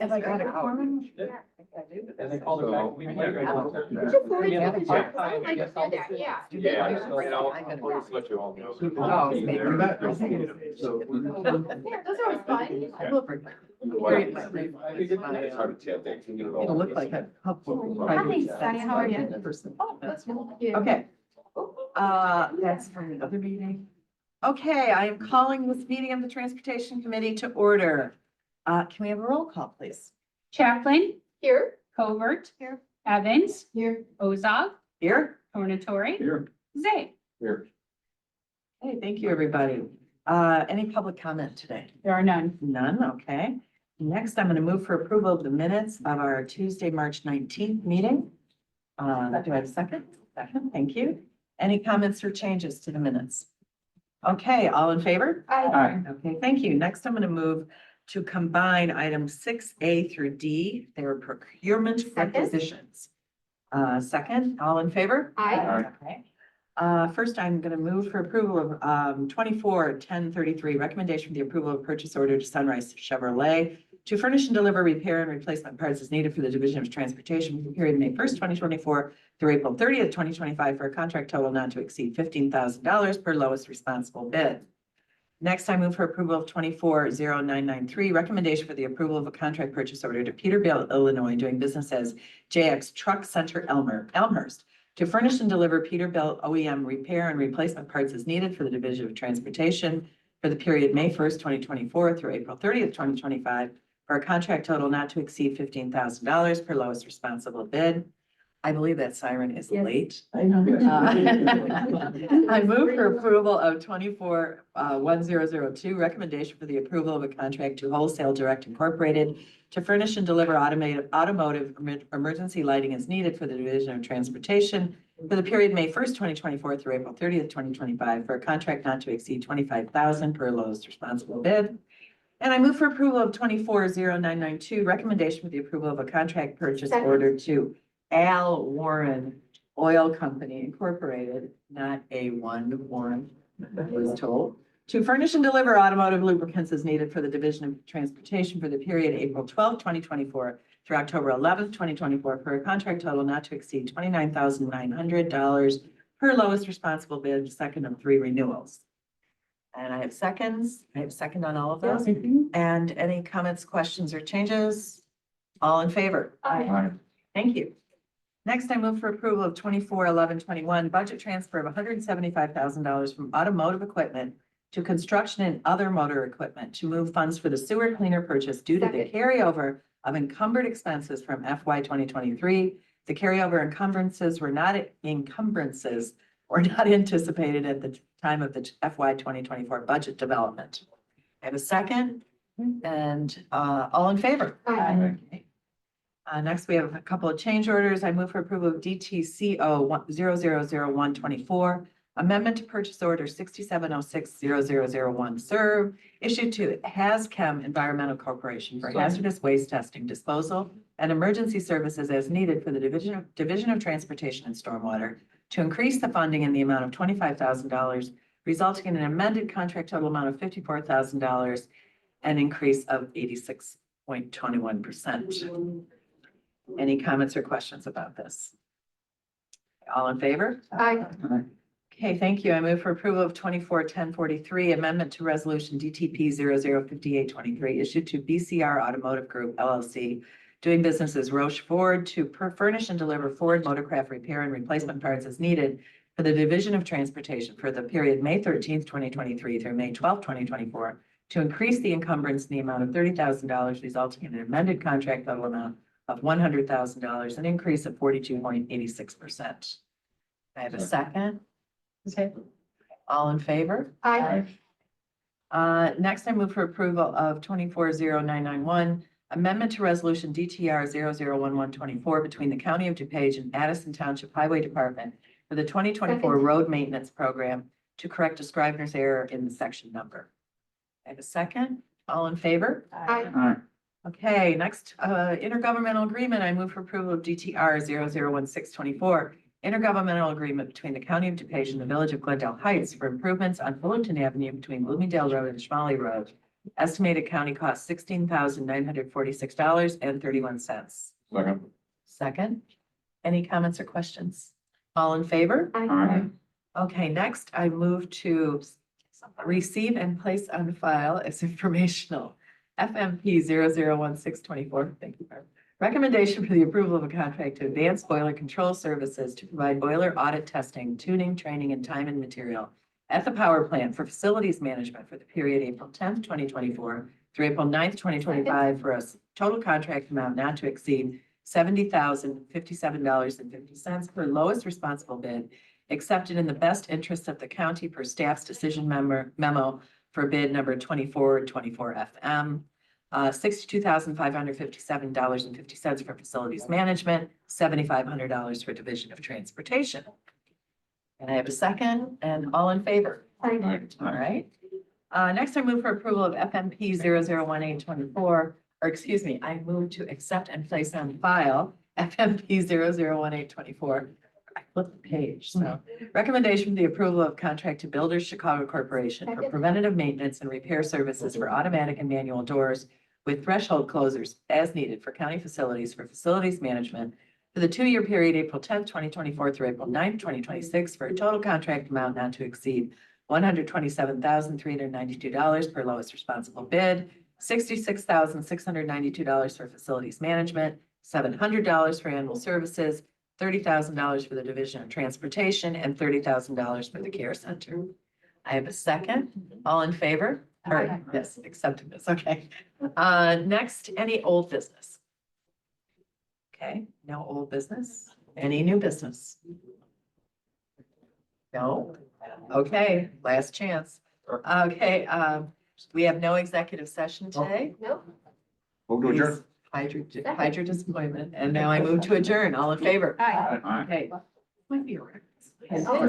Have I got a quorum? And they called it back. Yeah. Yeah, so, you know, I'll let you all know. Oh, Yeah, those are fun. It's hard to tell. It'll look like a helpful. Hi, Sunny, how are you? Oh, that's cute. Okay. That's from the other meeting. Okay, I am calling this meeting of the Transportation Committee to order. Can we have a roll call, please? Chaplin, Here. Covert. Here. Evans, Here. Ozog, Here. Tornatori, Here. Zay. Here. Hey, thank you, everybody. Any public comment today? There are none. None, okay. Next, I'm going to move for approval of the minutes of our Tuesday, March 19th meeting. Do I have a second? Second, thank you. Any comments or changes to the minutes? Okay, all in favor? Aye. Okay, thank you. Next, I'm going to move to combine items 6A through D. They are procurement Second. requisitions. Second, all in favor? Aye. Okay. First, I'm going to move for approval of 24-1033, recommendation for the approval of purchase order to Sunrise Chevrolet to furnish and deliver repair and replacement parts as needed for the Division of Transportation for the period May 1st, 2024 through April 30th, 2025 for a contract total not to exceed $15,000 per lowest responsible bid. Next, I move for approval of 24-0993, recommendation for the approval of a contract purchase order to Peterbilt, Illinois, doing business as JX Truck Center Elmhurst to furnish and deliver Peterbilt OEM repair and replacement parts as needed for the Division of Transportation for the period May 1st, 2024 through April 30th, 2025 for a contract total not to exceed $15,000 per lowest responsible bid. I believe that siren is Yes. late. I know. I move for approval of 24-1002, recommendation for the approval of a contract to Wholesale Direct Incorporated to furnish and deliver automotive emergency lighting as needed for the Division of Transportation for the period May 1st, 2024 through April 30th, 2025 for a contract not to exceed $25,000 per lowest responsible bid. And I move for approval of 24-0992, recommendation for the approval of a contract purchase Second. order to Al Warren Oil Company Incorporated, not A1 Warren, I was told, to furnish and deliver automotive lubricants as needed for the Division of Transportation for the period April 12th, 2024 through October 11th, 2024 for a contract total not to exceed $29,900 per lowest responsible bid, second of 3 renewals. And I have seconds. I have a second on all of those. And any comments, questions, or changes? All in favor? Aye. Thank you. Next, I move for approval of 24-1121, budget transfer of $175,000 from automotive equipment to construction and other motor equipment to move funds for the sewer cleaner purchase due to the Second. carryover of encumbered expenses from FY 2023. The carryover encumbrances were not anticipated at the time of the FY 2024 budget development. I have a second, and all in favor? Aye. Okay. Next, we have a couple of change orders. I move for approval of DTCO 000124, amendment to purchase order 67060001 serve issued to Hazchem Environmental Corporation for hazardous waste testing, disposal, and emergency services as needed for the Division of Transportation and Stormwater to increase the funding in the amount of $25,000, resulting in an amended contract total amount of $54,000, an increase of 86.21%. Any comments or questions about this? All in favor? Aye. Okay, thank you. I move for approval of 24-1043, amendment to resolution DTP 005823 issued to BCR Automotive Group LLC, doing business as Roche Ford to furnish and deliver Ford motorcraft repair and replacement parts as needed for the Division of Transportation for the period May 13th, 2023 through May 12th, 2024 to increase the encumbrance in the amount of $30,000, resulting in an amended contract total amount of $100,000, an increase of 42.86%. I have a second. Okay. All in favor? Aye. Next, I move for approval of 24-0991, amendment to resolution DTR 001124 between the County of DuPage and Addison Township Highway Department for the 2024 Second. road maintenance program to correct a Scrivener's error in the section number. I have a second. All in favor? Aye. Okay, next, intergovernmental agreement. I move for approval of DTR 001624. Intergovernmental agreement between the County of DuPage and the Village of Glendale Heights for improvements on Fullerton Avenue between Bloomingdale Road and Schmalley Road Estimated county cost $16,946.31. Second. Second, any comments or questions? All in favor? Aye. Okay, next I move to receive and place on file as informational FMP 001624. Thank you, Barb. Recommendation for the approval of a contract to Advanced Boiler Control Services to provide boiler audit testing, tuning, training, and time and material at the power plant for facilities management for the period April 10th, 2024 through April 9th, 2025 for a total contract amount not to exceed $70,057.50 per lowest responsible bid, accepted in the best interest of the county per staff's decision memo for bid number 2424 FM. $62,557.50 for facilities management, $7,500 for division of transportation. And I have a second, and all in favor? Aye. All right. Next, I move for approval of FMP 001824, or excuse me, I move to accept and place on file FMP 001824. I flipped the page, so. Recommendation for the approval of contract to Builders Chicago Corporation for preventative maintenance and repair services for automatic and manual doors with threshold closers as needed for county facilities for facilities management for the 2-year period, April 10th, 2024 through April 9th, 2026, for a total contract amount not to exceed $127,392 per lowest responsible bid, $66,692 for facilities management, $700 for annual services, $30,000 for the division of transportation, and $30,000 for the care center. I have a second. All in favor? Or, Aye. yes, accepting this, okay. Next, any old business? Okay, no old business. Any new business? No? Okay, last chance. Okay, we have no executive session today. Nope. Move to adjourn. Hide your disappointment, and now I move to adjourn. All in favor? Aye. Aye. Okay. Might be a record. Oh,